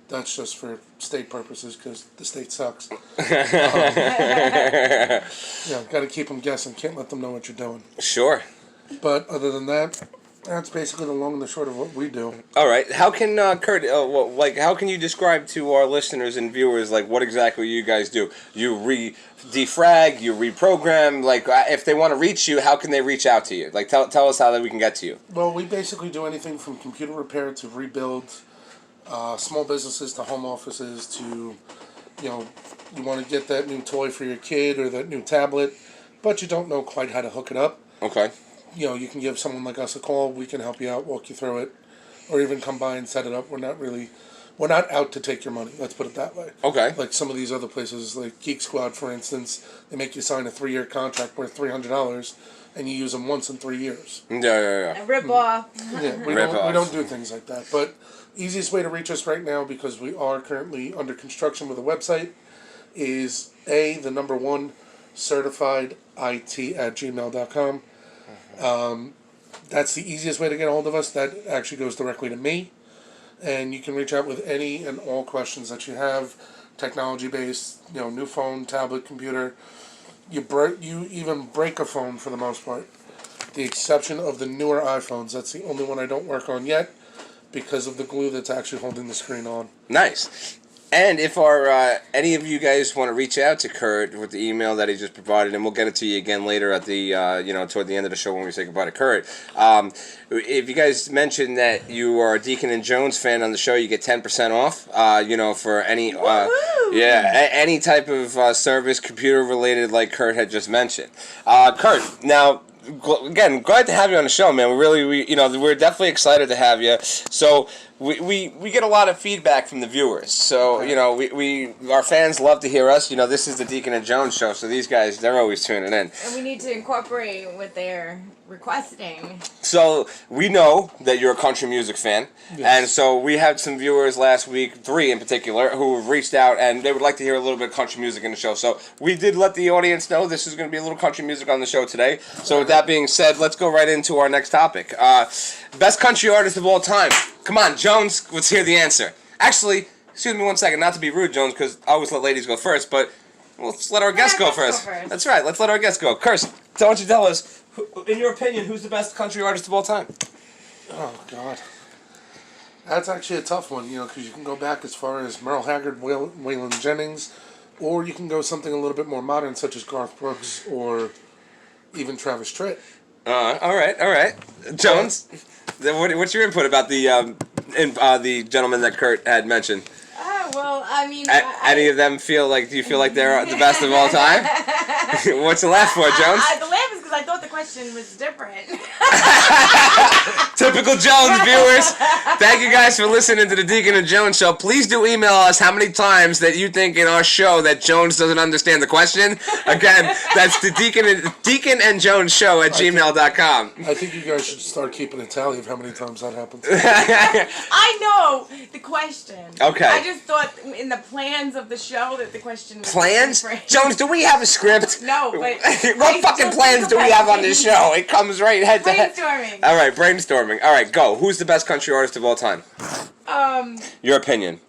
That's just for state purposes because the state sucks. Got to keep them guessing. Can't let them know what you're doing. Sure. But other than that, that's basically the long and the short of what we do. All right. How can Kurt? How can you describe to our listeners and viewers what exactly you guys do? You defrag, you reprogram. If they want to reach you, how can they reach out to you? Tell us how that we can get to you. Well, we basically do anything from computer repair to rebuild, small businesses to home offices to, you want to get that new toy for your kid or that new tablet, but you don't know quite how to hook it up. Okay. You can give someone like us a call. We can help you out, walk you through it, or even come by and set it up. We're not out to take your money. Let's put it that way. Okay. Like some of these other places, like Geek Squad, for instance, they make you sign a 3-year contract worth $300, and you use them once in 3 years. Yeah. A rip off. Yeah, we don't do things like that. But easiest way to reach us right now, because we are currently under construction with a website, is the number 1 certifiedit@gmail.com. That's the easiest way to get a hold of us. That actually goes directly to me. And you can reach out with any and all questions that you have, technology-based, new phone, tablet, computer. You even break a phone for the most part. The exception of the newer iPhones. That's the only one I don't work on yet because of the glue that's actually holding the screen on. Nice. And if any of you guys want to reach out to Kurt with the email that he just provided, and we'll get it to you again later at the toward the end of the show when we say goodbye to Kurt. If you guys mention that you are a Deacon and Jones fan on the show, you get 10% off. For any any type of service computer related like Kurt had just mentioned. Kurt, now. Again, glad to have you on the show, man. We're definitely excited to have you. So we get a lot of feedback from the viewers. So our fans love to hear us. This is the Deacon and Jones show, so these guys, they're always tuning in. And we need to incorporate what they're requesting. So we know that you're a country music fan, and so we had some viewers last week, 3 in particular, who have reached out and they would like to hear a little bit of country music in the show. So we did let the audience know this is going to be a little country music on the show today. So with that being said, let's go right into our next topic. Best country artist of all time. Come on, Jones, let's hear the answer. Actually, excuse me one second, not to be rude, Jones, because I always let ladies go first, but let's let our guests go first. That's right, let's let our guests go. Kurt, why don't you tell us, in your opinion, who's the best country artist of all time? Oh, God. That's actually a tough one, because you can go back as far as Merle Haggard, Waylon Jennings, or you can go something a little bit more modern, such as Garth Brooks, or even Travis Tritt. All right. Jones, what's your input about the gentleman that Kurt had mentioned? Any of them do you feel like they're the best of all time? What's the laugh for, Jones? The laugh is because I thought the question was different. Typical Jones viewers. Thank you guys for listening to the Deacon and Jones show. Please do email us how many times that you think in our show that Jones doesn't understand the question. Again, that's the Deacon and Jones show at gmail.com. I think you guys should start keeping a tally of how many times that happens. I know the question. Okay. I just thought in the plans of the show that the question was plans? different. Jones, do we have a script? No, but what fucking plans do we have on this show? It comes right head to head. Brainstorming. All right, brainstorming. All right, go. Who's the best country artist of all time? Your opinion.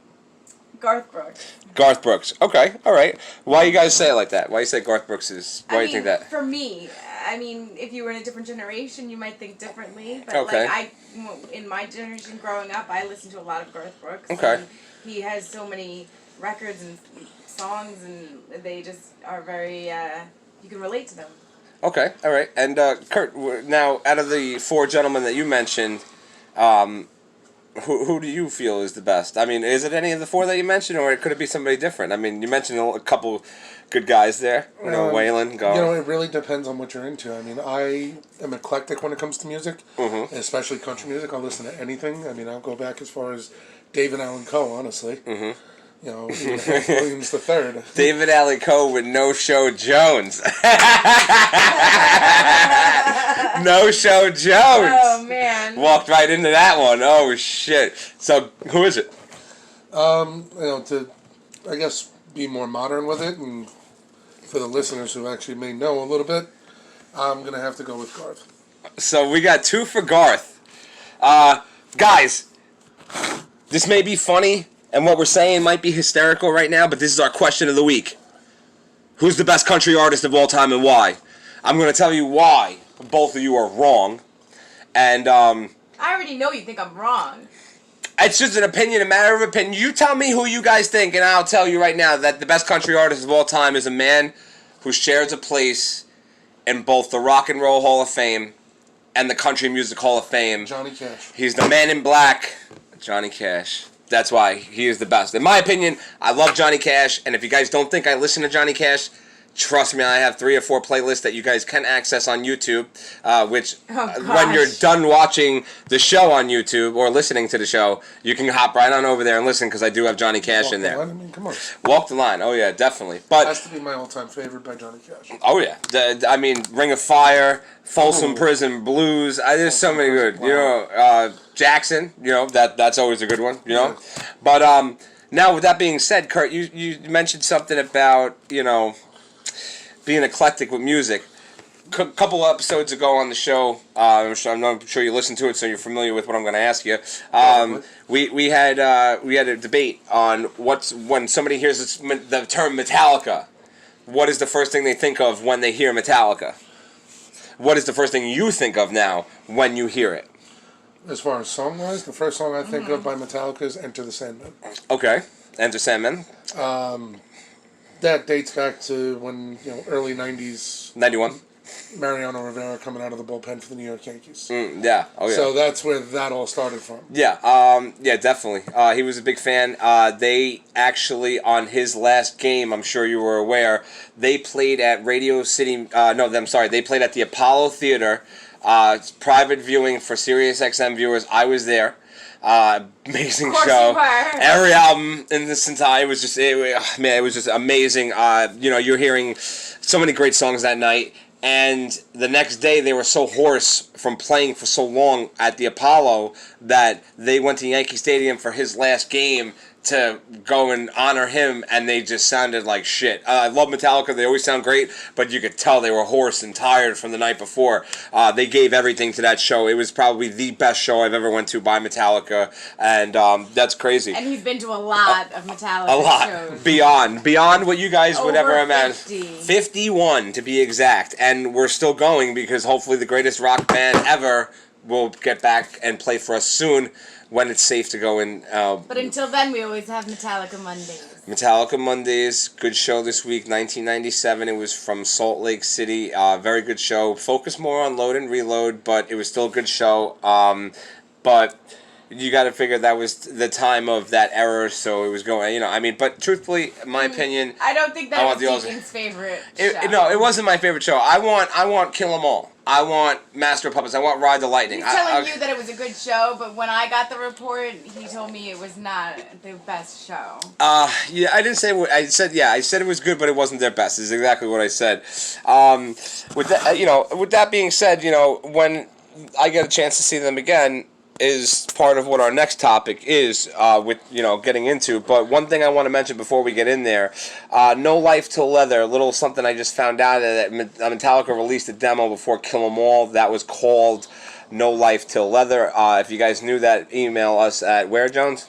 Garth Brooks. Garth Brooks. Okay, all right. Why you guys say it like that? Why you say Garth Brooks is? Why do you think that? For me, if you were in a different generation, you might think differently. But okay. In my generation growing up, I listened to a lot of Garth Brooks. Okay. He has so many records and songs, and they just are very. You can relate to them. Okay, all right. And Kurt, now out of the 4 gentlemen that you mentioned, who do you feel is the best? Is it any of the 4 that you mentioned, or could it be somebody different? You mentioned a couple good guys there. Waylon, go. It really depends on what you're into. I am eclectic when it comes to music, especially country music. I'll listen to anything. I'll go back as far as David Allan Coe, honestly. Mm-hmm. Even Hank Williams III. David Allan Coe with No Show Jones. No Show Jones. Oh, man. Walked right into that one. Oh, shit. So, who is it? To, I guess, be more modern with it, and for the listeners who actually may know a little bit, I'm going to have to go with Garth. So, we got 2 for Garth. Guys, this may be funny, And what we're saying might be hysterical right now, but this is our question of the week. Who's the best country artist of all time and why? I'm going to tell you why both of you are wrong. And I already know you think I'm wrong. it's just an opinion, a matter of opinion. You tell me who you guys think, and I'll tell you right now that the best country artist of all time is a man who shares a place in both the Rock and Roll Hall of Fame and the Country Music Hall of Fame. Johnny Cash. He's the man in black, Johnny Cash. That's why he is the best. In my opinion, I love Johnny Cash, and if you guys don't think I listen to Johnny Cash, trust me, I have 3 or 4 playlists that you guys can access on YouTube, which when you're done watching the show on YouTube or listening to the show, you can hop right on over there and listen because I do have Johnny Cash in there. I mean, come on. Walk the Line. Oh, yeah, definitely. But Has to be my all-time favorite by Johnny Cash. oh, yeah. I mean, Ring of Fire, Folsom Prison Blues. There's so many good. Wow. You know, Jackson, you know, that's always a good one, you know. Yeah. But now, with that being said, Kurt, you mentioned something about, you know, being eclectic with music. Couple episodes ago on the show, I'm sure you listened to it, so you're familiar with what I'm going to ask you. We had a debate on when somebody hears the term Metallica, what is the first thing they think of when they hear Metallica? What is the first thing you think of now when you hear it? As far as song-wise, the first song I think of by Metallica is Enter the Sandman. Okay, Enter Sandman. That dates back to when, you know, early 90s. 91. Mariano Rivera coming out of the bullpen for the New York Yankees. Yeah. Oh, yeah. So that's where that all started from. Yeah. Yeah, definitely. He was a big fan. They actually, on his last game, I'm sure you were aware, they played at Radio City. They played at the Apollo Theater. Private viewing for Sirius XM viewers. I was there. Amazing show. Every album in this entire it was just amazing. You know, you're hearing so many great songs that night, and the next day they were so hoarse from playing for so long at the Apollo that they went to Yankee Stadium for his last game to go and honor him, and they just sounded like shit. I love Metallica. They always sound great, but you could tell they were hoarse and tired from the night before. They gave everything to that show. It was probably the best show I've ever went to by Metallica, and that's crazy. And he's been to a lot of Metallica shows. Beyond what you guys would ever imagine. 51 to be exact, and we're still going because hopefully the greatest rock band ever will get back and play for us soon, when it's safe to go in. But until then, we always have Metallica Mondays. Metallica Mondays, good show this week, 1997. It was from Salt Lake City. Very good show. Focused more on Load and Reload, but it was still a good show. But you got to figure that was the time of that era, so it was going, you know, I mean, but truthfully, in my opinion... I don't think that was Deacon's favorite show. No, it wasn't my favorite show. I want Kill 'Em All. I want Master of Puppets. I want Ride the Lightning. He's telling you that it was a good show, but when I got the report, he told me it was not the best show. Yeah, I didn't say what I said. Yeah, I said it was good, but it wasn't their best. Is exactly what I said. With that, with that being said, when I get a chance to see them again, is part of what our next topic is with getting into. But one thing I want to mention before we get in there, No Life Till Leather, a little something I just found out that Metallica released a demo before Kill 'Em All that was called No Life Till Leather. If you guys knew that, email us at where, Jones?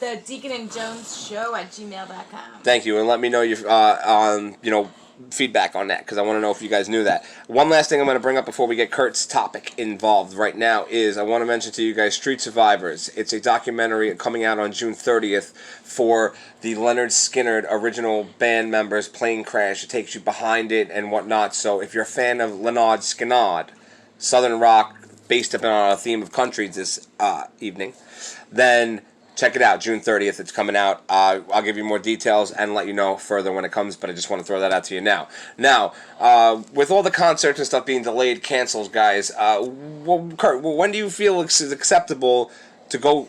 The Deacon and Jones show at gmail.com. Thank you, and let me know your feedback on that, because I want to know if you guys knew that. One last thing I'm going to bring up before we get Kurt's topic involved right now is I want to mention to you guys Street Survivors. It's a documentary coming out on June 30th for the Leonard Skinner original band members' plane crash. It takes you behind it and whatnot. So if you're a fan of Leonard Skinner, Southern rock based upon a theme of country this evening, then check it out, June 30th. It's coming out. I'll give you more details and let you know further when it comes, but I just want to throw that out to you now. Now, with all the concerts and stuff being delayed, cancels, guys, Kurt, when do you feel it's acceptable to go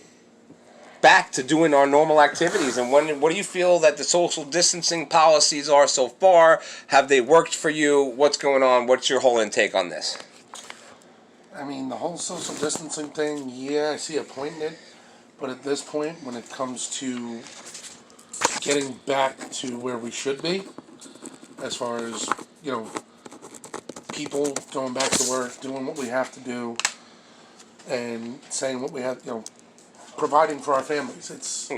back to doing our normal activities? And what do you feel that the social distancing policies are so far? Have they worked for you? What's going on? What's your whole intake on this? I mean, the whole social distancing thing, yeah, I see a point in it. But at this point, when it comes to getting back to where we should be, as far as, people going back to work, doing what we have to do, and saying what we have, providing for our families, it's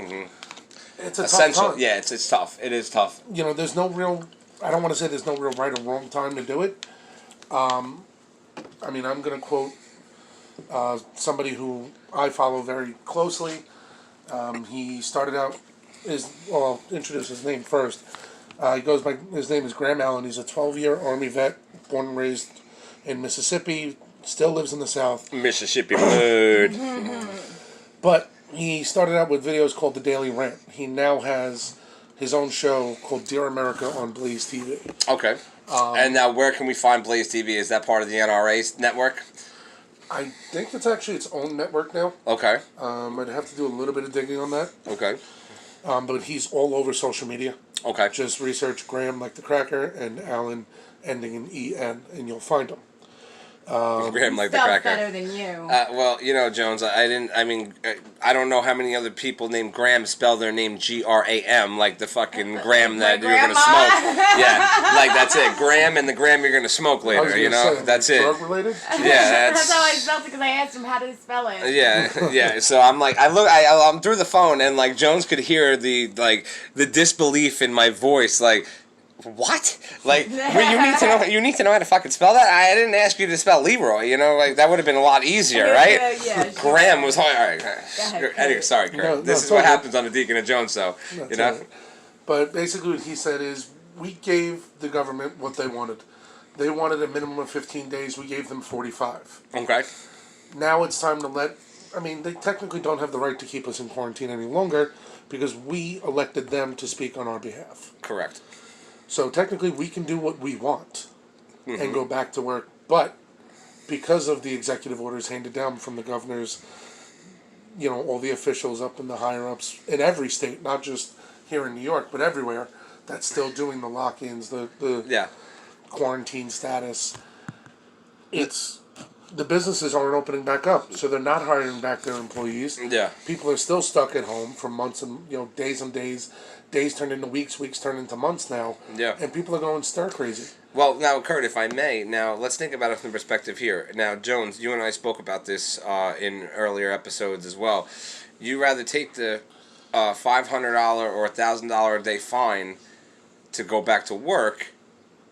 it's a essential. tough time. Yeah, it's tough. It is tough. You know, there's no real. I don't want to say there's no real right or wrong time to do it. I mean, I'm going to quote somebody who I follow very closely. He started out. I'll introduce his name first. He goes by. His name is Graham Allen. He's a 12-year Army vet, born and raised in Mississippi. Still lives in the South. Mississippi blood. But he started out with videos called The Daily Rant. He now has his own show called Dear America on Blaze TV. Okay. And now, where can we find Blaze TV? Is that part of the NRA network? I think it's actually its own network now. Okay. I'd have to do a little bit of digging on that. Okay. But he's all over social media. Okay. Just research Graham like the cracker and Allen ending in EN, and you'll find them. Graham like the Spelled cracker. better than you. Well, you know, Jones, I don't know how many other people named Graham spell their name Gram, like the fucking Graham that you're going to smoke. Yeah, like that's it. Graham and the Graham you're going to smoke later, you know? Say, that's it. Drug related? Yeah, That's how I spelled it because I asked him how to spell it. Yeah. So I'm like, I'm through the phone, and like Jones could hear the disbelief in my voice, like, what? Like, you need to know how to fucking spell that. I didn't ask you to spell Leroy. You know, like that would have been a lot easier, right? Yeah. Graham was hard. All right. ahead, Anyway, sorry, Kurt. No, this is no, what totally. happens on the Deacon and Jones show. That's You know. right. But basically, what he said is, we gave the government what they wanted. They wanted a minimum of 15 days. We gave them 45. Okay. Now it's time to they technically don't have the right to keep us in quarantine any longer because we elected them to speak on our behalf. Correct. So technically we can do what we want and go back to work. But because of the executive orders handed down from the governors, you know, all the officials up in the higher-ups in every state, not just here in New York, but everywhere, that's still doing the lock-ins, the quarantine status. The businesses aren't opening back up, so they're not hiring back their employees. Yeah. People are still stuck at home for months and days and days. Days turn into weeks, weeks turn into months now. Yeah. And people are going stir crazy. Well, now, Kurt, if I may, now let's think about it from the perspective here. Now, Jones, you and I spoke about this in earlier episodes as well. You rather take the $500 or $1,000 a day fine to go back to work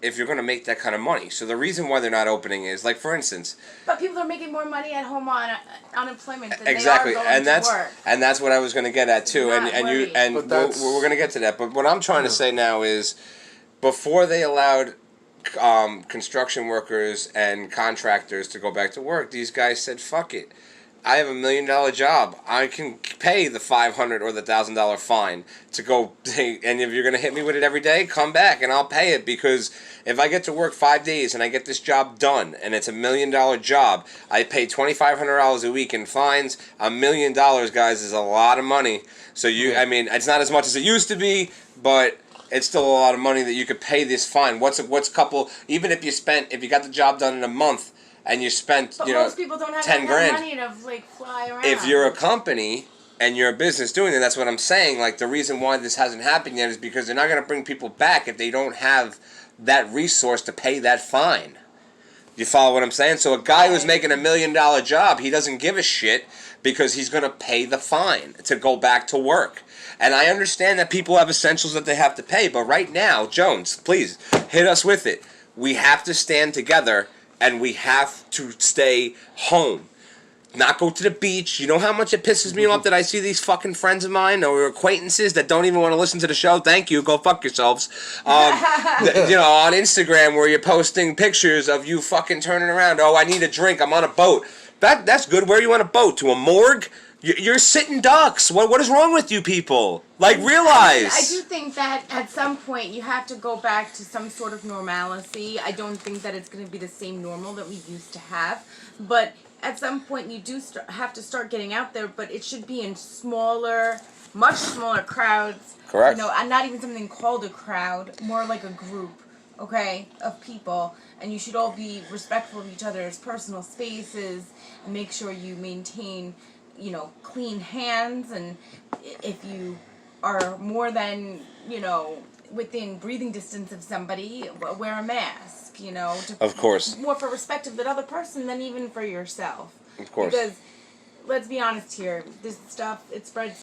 if you're going to make that kind of money. So the reason why they're not opening is, like, for instance... But people are making more money at home on unemployment than exactly. they are going to work. And that's what I was going to get at, too. Not worried. We're going to get to that. But what I'm trying to say now is, before they allowed construction workers and contractors to go back to work, these guys said, fuck it. I have $1 million job. I can pay the $500 or the $1,000 fine to go. And if you're going to hit me with it every day, come back and I'll pay it, because if I get to work 5 days and I get this job done and it's $1 million job, I pay $2,500 a week in fines. $1 million, guys, is a lot of money. So it's not as much as it used to be, but it's still a lot of money that you could pay this fine. What's even if you got the job done in a month, and you spent, but most people don't have $10 grand. Money to fly around. If you're a company and you're a business doing it, that's what I'm saying. Like, the reason why this hasn't happened yet is because they're not going to bring people back if they don't have that resource to pay that fine. You follow what I'm saying? So a guy who's making $1 million job, he doesn't give a shit because he's going to pay the fine to go back to work. And I understand that people have essentials that they have to pay, but right now, Jones, please hit us with it. We have to stand together. And we have to stay home. Not go to the beach. You know how much it pisses me off that I see these fucking friends of mine or acquaintances that don't even want to listen to the show? Thank you. Go fuck yourselves. On Instagram, where you're posting pictures of you fucking turning around. Oh, I need a drink. I'm on a boat. That's good. Where are you on a boat? To a morgue? You're sitting ducks. What is wrong with you people? Like, realize. I do think that at some point you have to go back to some sort of normalcy. I don't think that it's going to be the same normal that we used to have. But at some point you do have to start getting out there, but it should be in much smaller crowds. Correct. And not even something called a crowd, more like a group, okay, of people. And you should all be respectful of each other's personal spaces and make sure you maintain, clean hands. And if you are more than, within breathing distance of somebody, wear a mask, of course. More for respect of that other person than even for yourself. Of course. Because, let's be honest here, this stuff, it spreads